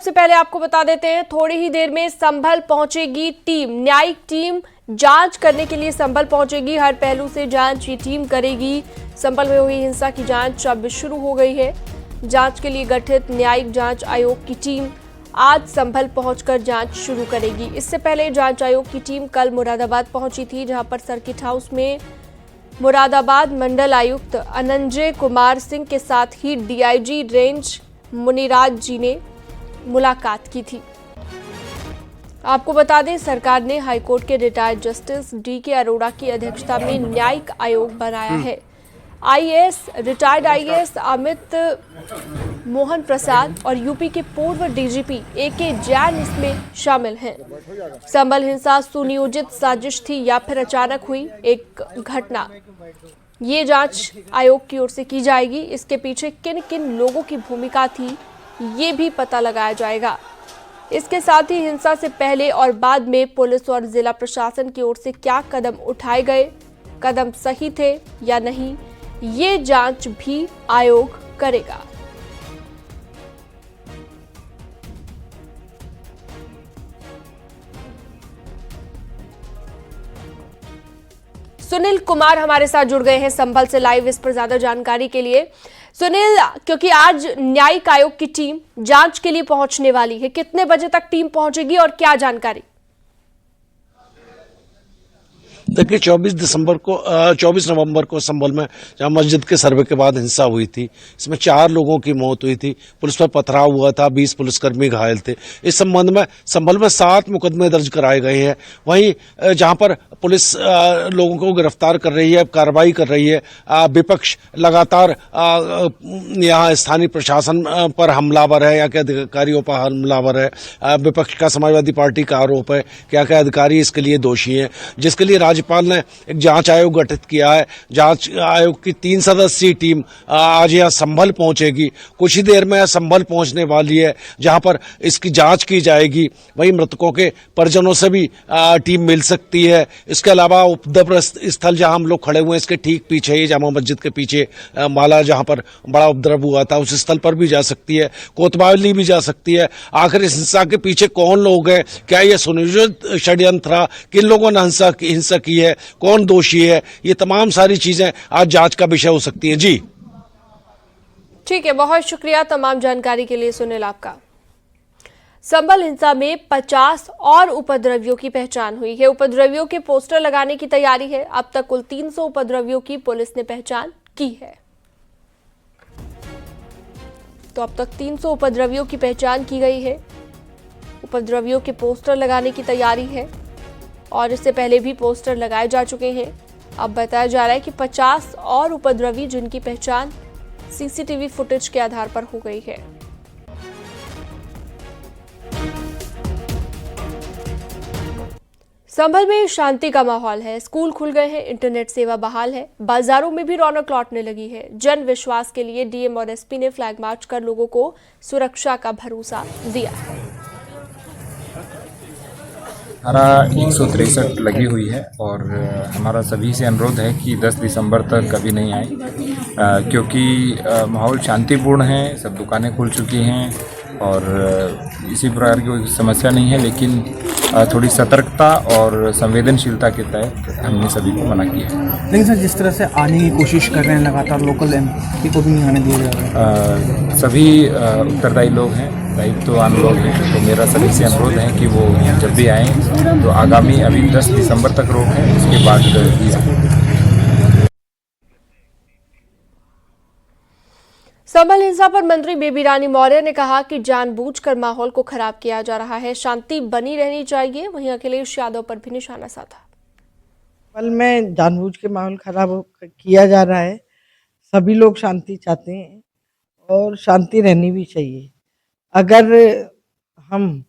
सबसे पहले आपको बता देते हैं, थोड़ी ही देर में संभल पहुंचेगी टीम। न्यायिक टीम जांच करने के लिए संभल पहुंचेगी। हर पहलू से जांच ये टीम करेगी। संभल में हुई हिंसा की जांच अब शुरू हो गई है। जांच के लिए गठित न्यायिक जांच आयोग की टीम आज संभल पहुंचकर जांच शुरू करेगी। इससे पहले जांच आयोग की टीम कल मुरादाबाद पहुंची थी, जहां पर सर्किट हाउस में मुरादाबाद मंडल आयुक्त अनंजय कुमार सिंह के साथ ही डीआईजी रेंज मुनिराज जी ने मुलाकात की थी। आपको बता दें, सरकार ने हाईकोर्ट के रिटायर्ड जस्टिस डीके अरोड़ा की अध्यक्षता में न्यायिक आयोग बनाया है। रिटायर्ड आईएएस अमित मोहन प्रसाद और यूपी के पूर्व डीजीपी एके जैन इसमें शामिल हैं। संभल हिंसा सुनियोजित साजिश थी या फिर अचानक हुई एक घटना, ये जांच आयोग की ओर से की जाएगी। इसके पीछे किन किन लोगों की भूमिका थी, ये भी पता लगाया जाएगा। इसके साथ ही हिंसा से पहले और बाद में पुलिस और जिला प्रशासन की ओर से क्या कदम उठाए गए, कदम सही थे या नहीं, ये जांच भी आयोग करेगा। सुनील कुमार हमारे साथ जुड़ गए हैं संभल से लाइव, इस पर ज्यादा जानकारी के लिए। सुनील, क्योंकि आज न्यायिक आयोग की टीम जांच के लिए पहुंचने वाली है, कितने बजे तक टीम पहुंचेगी और क्या जानकारी? देखिए 24 नवंबर को संभल में जहां मस्जिद के सर्वे के बाद हिंसा हुई थी, इसमें 4 लोगों की मौत हुई थी। पुलिस पर पथराव हुआ था, 20 पुलिसकर्मी घायल थे। इस संबंध में संभल में 7 मुकदमे दर्ज कराए गए हैं। वहीं जहां पर पुलिस लोगों को गिरफ्तार कर रही है, कार्रवाई कर रही है, विपक्ष लगातार यहाँ स्थानीय प्रशासन पर हमलावर है या क्या अधिकारियों पर हमलावर है। विपक्ष का समाजवादी पार्टी का आरोप है क्या क्या अधिकारी इसके लिए दोषी हैं, जिसके लिए राज्यपाल ने एक जांच आयोग गठित किया है। जांच आयोग की 3 सदस्यीय टीम आज यहाँ संभल पहुंचेगी। कुछ ही देर में संभल पहुंचने वाली है, जहां पर इसकी जांच की जाएगी। वहीं मृतकों के परिजनों से भी टीम मिल सकती है। इसके अलावा उपद्रव स्थल जहां हम लोग खड़े हुए हैं, इसके ठीक पीछे ही जामा मस्जिद के पीछे माला जहां पर बड़ा उपद्रव हुआ था, उस स्थल पर भी जा सकती है, कोतवाली भी जा सकती है। आखिर इस हिंसा के पीछे कौन लोग हैं, क्या यह सुनियोजित षड्यंत्र था, किन लोगों ने हिंसा की है, कौन दोषी है, ये तमाम सारी चीजें आज जांच का विषय हो सकती हैं। जी ठीक है, बहुत शुक्रिया तमाम जानकारी के लिए सुनील आपका। संभल हिंसा में 50 और उपद्रवियों की पहचान हुई है। उपद्रवियों के पोस्टर लगाने की तैयारी है। अब तक कुल 300 उपद्रवियों की पुलिस ने पहचान की है। तो अब तक 300 उपद्रवियों की पहचान की गई है। उपद्रवियों के पोस्टर लगाने की तैयारी है और इससे पहले भी पोस्टर लगाए जा चुके हैं। अब बताया जा रहा है कि 50 और उपद्रवी जिनकी पहचान सीसीटीवी फुटेज के आधार पर हो गई है। संभल में शांति का माहौल है। स्कूल खुल गए हैं, इंटरनेट सेवा बहाल है, बाजारों में भी रौनक लौटने लगी है। जन विश्वास के लिए डीएम और एसपी ने फ्लैग मार्च कर लोगों को सुरक्षा का भरोसा दिया है। हमारा 163 लगी हुई है और हमारा सभी से अनुरोध है कि 10 दिसंबर तक कभी नहीं आए, क्योंकि माहौल शांतिपूर्ण है, सब दुकानें खुल चुकी हैं और इसी प्रकार की कोई समस्या नहीं है, लेकिन थोड़ी सतर्कता और संवेदनशीलता के तहत हमने सभी को मना किया है। लेकिन सर, जिस तरह से आने की कोशिश कर रहे हैं लगातार, लोकल एमपी को भी नहीं आने दिया जा रहा है। सभी उत्तरदायी लोग हैं, दायित्ववान लोग हैं, तो मेरा सभी से अनुरोध है कि वो जब भी आएँ तो आगामी अभी 10 दिसंबर तक रोक है, उसके बाद संभल हिंसा पर मंत्री बेबी रानी मौर्य ने कहा कि जानबूझकर माहौल को खराब किया जा रहा है, शांति बनी रहनी चाहिए। वहीं अखिलेश यादव पर भी निशाना साधा। संभल में जानबूझ के माहौल खराब किया जा रहा है। सभी लोग शांति चाहते हैं और शांति रहनी भी चाहिए। अगर हम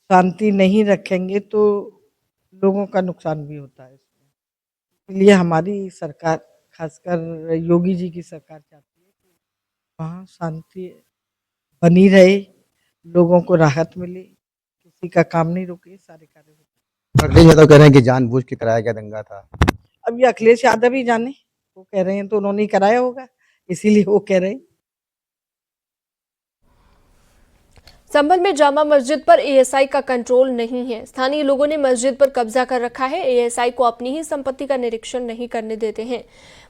शांति नहीं रखेंगे तो लोगों का नुकसान भी होता है। इसलिए हमारी सरकार, खासकर योगी जी की सरकार चाहती है कि वहाँ शांति बनी रहे, लोगों को राहत मिले, किसी का काम नहीं रुके, सारे कार्य होते। अखिलेश यादव कह रहे हैं कि जानबूझ के कराया गया दंगा था। अब ये अखिलेश यादव ही जाने, वो कह रहे हैं तो उन्होंने ही कराया होगा, इसीलिए वो कह रहे हैं। संभल में जामा मस्जिद पर एएसआई का कंट्रोल नहीं है। स्थानीय लोगों ने मस्जिद पर कब्जा कर रखा है। एएसआई को अपनी ही संपत्ति का निरीक्षण नहीं करने देते हैं।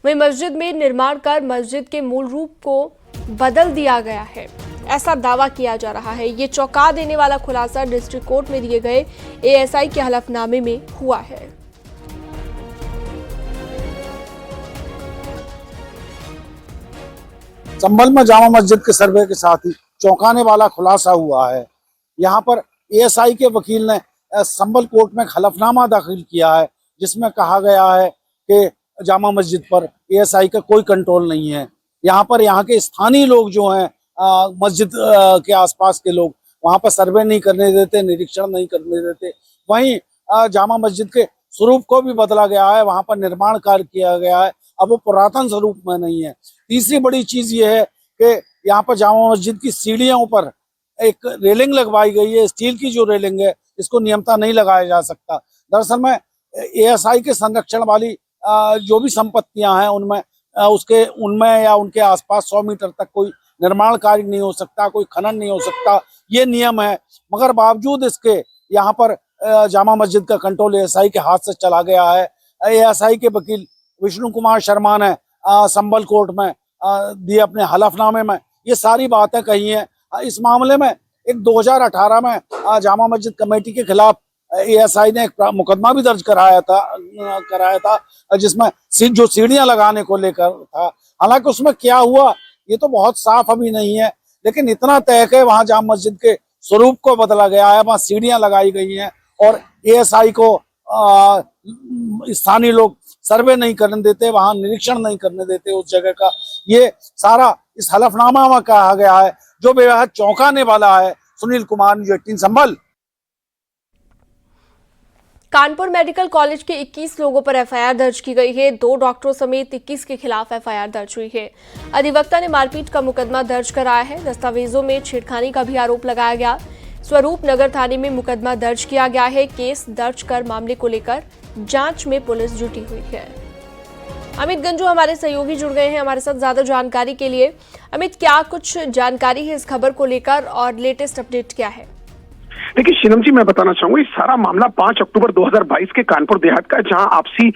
वहीं मस्जिद में निर्माण कर मस्जिद के मूल रूप को बदल दिया गया है, ऐसा दावा किया जा रहा है। ये चौंका देने वाला खुलासा डिस्ट्रिक्ट कोर्ट में दिए गए एएसआई के हलफनामे में हुआ है। संभल में जामा मस्जिद के सर्वे के साथ ही चौंकाने वाला खुलासा हुआ है। यहाँ पर एएसआई के वकील ने संभल कोर्ट में हलफनामा दाखिल किया है, जिसमें कहा गया है कि जामा मस्जिद पर एएसआई का कोई कंट्रोल नहीं है। यहाँ पर यहाँ के स्थानीय लोग जो हैं, मस्जिद के आसपास के लोग, वहाँ पर सर्वे नहीं करने देते, निरीक्षण नहीं करने देते। वहीं जामा मस्जिद के स्वरूप को भी बदला गया है, वहाँ पर निर्माण कार्य किया गया है, अब वो पुरातन स्वरूप में नहीं है। तीसरी बड़ी चीज ये है कि यहाँ पर जामा मस्जिद की सीढ़ियों पर एक रेलिंग लगवाई गई है। स्टील की जो रेलिंग है, इसको नियमता नहीं लगाया जा सकता। दरअसल में एएसआई के संरक्षण वाली जो भी संपत्तियां हैं, उनमें या उनके आसपास 100 मीटर तक कोई निर्माण कार्य नहीं हो सकता, कोई खनन नहीं हो सकता, ये नियम है। मगर बावजूद इसके यहाँ पर जामा मस्जिद का कंट्रोल एएसआई के हाथ से चला गया है। एएसआई के वकील विष्णु कुमार शर्मा ने संभल कोर्ट में दिए अपने हलफनामे में ये सारी बातें कही हैं। इस मामले में एक 2018 में जामा मस्जिद कमेटी के खिलाफ एएसआई ने एक मुकदमा भी दर्ज कराया था जिसमें जो सीढ़ियां लगाने को लेकर था। हालांकि उसमें क्या हुआ ये तो बहुत साफ अभी नहीं है, लेकिन इतना तय है वहां जामा मस्जिद के स्वरूप को बदला गया है, वहां सीढ़ियां लगाई गई हैं और एएसआई को स्थानीय लोग सर्वे नहीं करने देते, वहां निरीक्षण नहीं करने देते उस जगह का। ये सारा इस हलफनामा में कहा गया है, जो बेहद चौंकाने वाला है। सुनील कुमार, न्यूज़ 18 संभल। कानपुर मेडिकल कॉलेज के 21 लोगों पर एफआईआर दर्ज की गई है। 2 डॉक्टरों समेत 21 के खिलाफ एफआईआर दर्ज हुई है। अधिवक्ता ने मारपीट का मुकदमा दर्ज कराया है। दस्तावेजों में छेड़खानी का भी आरोप लगाया गया। स्वरूप नगर थाने में मुकदमा दर्ज किया गया है। केस दर्ज कर मामले को लेकर जांच में पुलिस जुटी हुई है। अमित गंजू हमारे सहयोगी जुड़ गए हैं हमारे साथ ज्यादा जानकारी के लिए। अमित, क्या कुछ जानकारी है इस खबर को लेकर और लेटेस्ट अपडेट क्या है? देखिए शीनम जी, मैं बताना चाहूंगा ये सारा मामला 5 अक्टूबर 2022 के कानपुर देहात का, जहां आपसी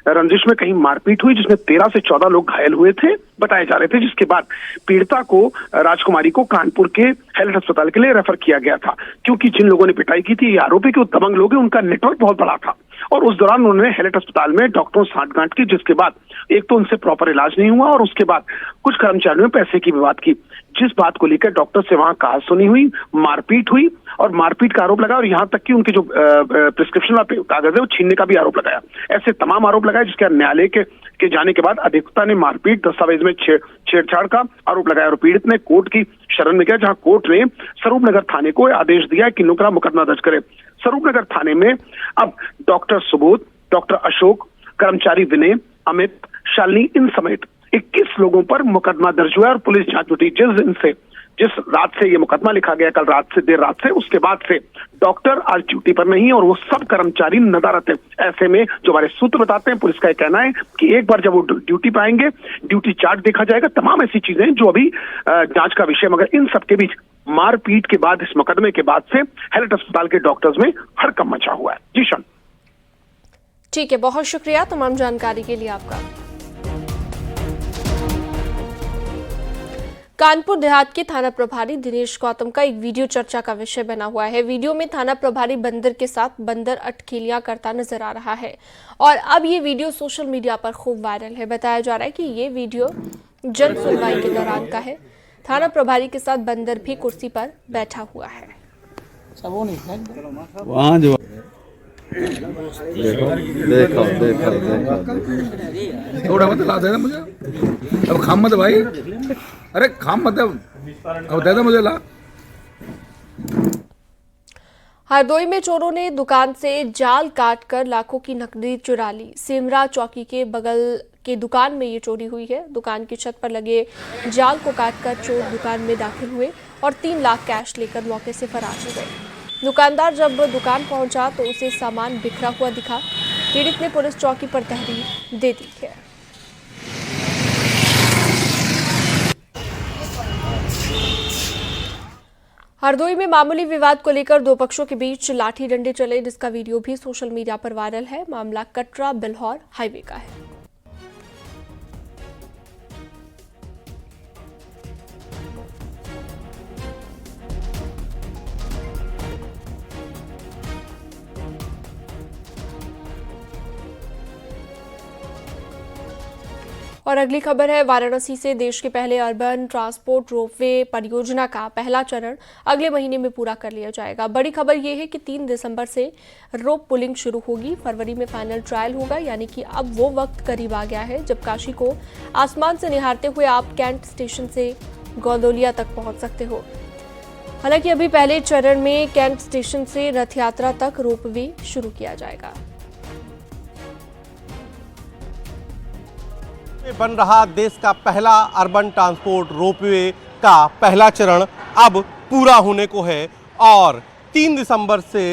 रंजिश में कहीं मारपीट हुई, जिसमें 13 से 14 लोग घायल हुए थे बताए जा रहे थे, जिसके बाद पीड़िता को, राजकुमारी को, कानपुर के हेल्थ अस्पताल के लिए रेफर किया गया था। क्योंकि जिन लोगों ने पिटाई की थी ये आरोपी के वो दबंग लोग हैं, उनका नेटवर्क बहुत बड़ा था और उस दौरान उन्होंने हेल्थ अस्पताल में डॉक्टरों से साठगांठ की, जिसके बाद एक तो उनसे प्रॉपर इलाज नहीं हुआ और उसके बाद कुछ कर्मचारियों ने पैसे की विवाद की, जिस बात को लेकर डॉक्टर से वहां कहासुनी हुई, मारपीट हुई और मारपीट का आरोप लगाया और यहाँ तक कि उनके जो प्रिस्क्रिप्शन कागज है वो छीनने का भी आरोप लगाया। ऐसे तमाम आरोप लगाए, जिसके न्यायालय के जाने के बाद अधिवक्ता ने मारपीट, दस्तावेज में छेड़छाड़ का आरोप लगाया और पीड़ित ने कोर्ट की शरण में गया, जहां कोर्ट ने स्वरूपनगर थाने को आदेश दिया कि नुकरा मुकदमा दर्ज करे। स्वरूपनगर थाने में अब डॉक्टर सुबोध, डॉक्टर अशोक, कर्मचारी विनय, अमित, शालिनी, इन समेत 21 लोगों पर मुकदमा दर्ज हुआ और पुलिस जांच जुटी। जिस रात से ये मुकदमा लिखा गया, कल रात से, देर रात से, उसके बाद से डॉक्टर आज ड्यूटी पर नहीं और वो सब कर्मचारी नदारत है। ऐसे में जो हमारे सूत्र बताते हैं, पुलिस का कहना है कि एक बार जब वो ड्यूटी पे आएंगे, ड्यूटी चार्ट देखा जाएगा, तमाम ऐसी चीजें जो अभी जांच का विषय। मगर इन सबके बीच मारपीट के बाद, इस मुकदमे के बाद से हेल्थ अस्पताल के डॉक्टर्स में हड़कंप मचा हुआ है। जी शन। ठीक है, बहुत शुक्रिया तमाम जानकारी के लिए आपका। कानपुर देहात के थाना प्रभारी दिनेश गौतम का एक वीडियो चर्चा का विषय बना हुआ है। वीडियो में थाना प्रभारी बंदर के साथ बंदर अटखेलियां करता नजर आ रहा है और अब ये वीडियो सोशल मीडिया पर खूब वायरल है। बताया जा रहा है कि ये वीडियो जन सुनवाई के दौरान का है। थाना प्रभारी के साथ बंदर भी कुर्सी पर बैठा हुआ है। थोड़ा मत ला देना मुझे, अब खाम मत भाई, अरे खाम मत, अब दे दे मुझे ला। हरदोई में चोरों ने दुकान से जाल काटकर लाखों की नकदी चुरा ली। सेमरा चौकी के बगल के दुकान में ये चोरी हुई है। दुकान की छत पर लगे जाल को काटकर चोर दुकान में दाखिल हुए और 3 लाख कैश लेकर मौके से फरार हो गए। दुकानदार जब दुकान पहुंचा तो उसे सामान बिखरा हुआ दिखा। पीड़ित ने पुलिस चौकी पर तहरीर दे दी है। हरदोई में मामूली विवाद को लेकर दो पक्षों के बीच लाठी डंडे चले, जिसका वीडियो भी सोशल मीडिया पर वायरल है। मामला कटरा बिल्हौर हाईवे का है। और अगली खबर है वाराणसी से। देश के पहले अर्बन ट्रांसपोर्ट रोपवे परियोजना का पहला चरण अगले महीने में पूरा कर लिया जाएगा। बड़ी खबर यह है कि 3 दिसंबर से रोप पुलिंग शुरू होगी। फरवरी में फाइनल ट्रायल होगा, यानी कि अब वो वक्त करीब आ गया है जब काशी को आसमान से निहारते हुए आप कैंट स्टेशन से गोंदोलिया तक पहुंच सकते हो। हालांकि अभी पहले चरण में कैंट स्टेशन से रथ यात्रा तक रोपवे शुरू किया जाएगा। बन रहा देश का पहला अर्बन ट्रांसपोर्ट रोपवे का पहला चरण अब पूरा होने को है और 3 दिसंबर से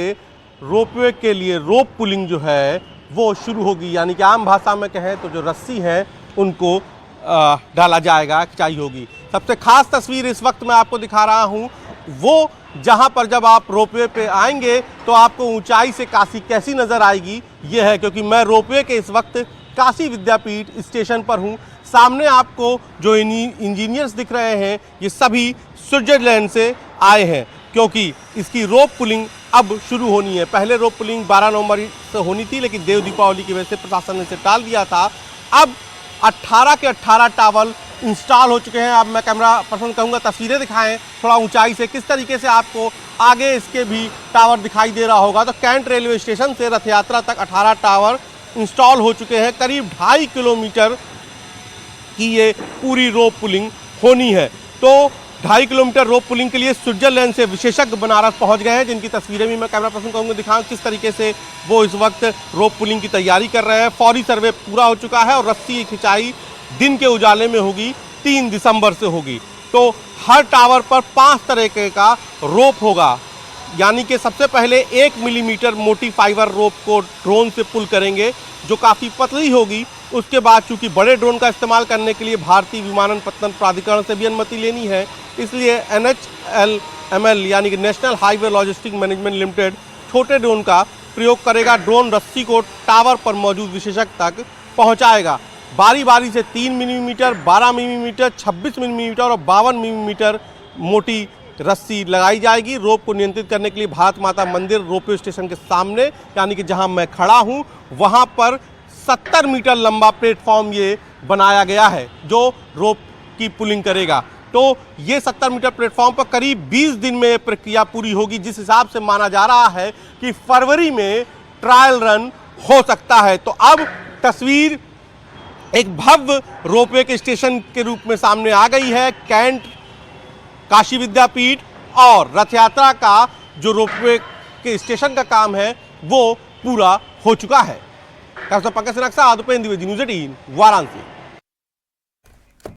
रोपवे के लिए रोप पुलिंग जो है वो शुरू होगी। यानी कि आम भाषा में कहें तो जो रस्सी है उनको डाला जाएगा, खिंचाई होगी। सबसे खास तस्वीर इस वक्त मैं आपको दिखा रहा हूँ वो जहाँ पर जब आप रोपवे पे आएंगे तो आपको ऊंचाई से काशी कैसी नज़र आएगी ये है, क्योंकि मैं रोपवे के इस वक्त काशी विद्यापीठ स्टेशन पर हूँ। सामने आपको जो इंजीनियर्स दिख रहे हैं ये सभी स्विट्जरलैंड से आए हैं, क्योंकि इसकी रोप पुलिंग अब शुरू होनी है। पहले रोप पुलिंग 12 नवंबर से होनी थी, लेकिन देव दीपावली की वजह से प्रशासन ने इसे टाल दिया था। अब 18 के 18 टावर इंस्टॉल हो चुके हैं। अब मैं कैमरा पर्सन कहूँगा तस्वीरें दिखाएं थोड़ा ऊंचाई से, किस तरीके से आपको आगे इसके भी टावर दिखाई दे रहा होगा। तो कैंट रेलवे स्टेशन से रथ यात्रा तक 18 टावर इंस्टॉल हो चुके हैं। करीब 2.5 किलोमीटर की ये पूरी रोप पुलिंग होनी है। तो 2.5 किलोमीटर रोप पुलिंग के लिए स्विट्जरलैंड से विशेषज्ञ बनारस पहुंच गए हैं, जिनकी तस्वीरें भी मैं कैमरा पर्सन कहूँगा दिखाऊं किस तरीके से वो इस वक्त रोप पुलिंग की तैयारी कर रहे हैं। फौरी सर्वे पूरा हो चुका है और रस्सी खिंचाई दिन के उजाले में होगी, 3 दिसंबर से होगी। तो हर टावर पर 5 तरह का रोप होगा, यानी कि सबसे पहले 1 मिलीमीटर मोटी फाइबर रोप को ड्रोन से पुल करेंगे जो काफ़ी पतली होगी। उसके बाद चूंकि बड़े ड्रोन का इस्तेमाल करने के लिए भारतीय विमानपत्तन प्राधिकरण से भी अनुमति लेनी है, इसलिए NHLML यानी कि national highway logistic management limited छोटे ड्रोन का प्रयोग करेगा। ड्रोन रस्सी को टावर पर मौजूद विशेषज्ञ तक पहुँचाएगा। बारी बारी से 3 मिलीमीटर, 12 मिलीमीटर, 26 मिलीमीटर और 52 मिलीमीटर मोटी रस्सी लगाई जाएगी। रोप को नियंत्रित करने के लिए भारत माता मंदिर रोपवे स्टेशन के सामने, यानी कि जहां मैं खड़ा हूं, वहां पर 70 मीटर लंबा प्लेटफॉर्म ये बनाया गया है जो रोप की पुलिंग करेगा। तो ये 70 मीटर प्लेटफॉर्म पर करीब 20 दिन में ये प्रक्रिया पूरी होगी, जिस हिसाब से माना जा रहा है कि फरवरी में ट्रायल रन हो सकता है। तो अब तस्वीर एक भव्य रोपवे के स्टेशन के रूप में सामने आ गई है। कैंट, काशी विद्यापीठ और रथ यात्रा का जो रोपवे के स्टेशन का काम है वो पूरा हो चुका है। पंकज नक्शा, न्यूज़ 18 वाराणसी।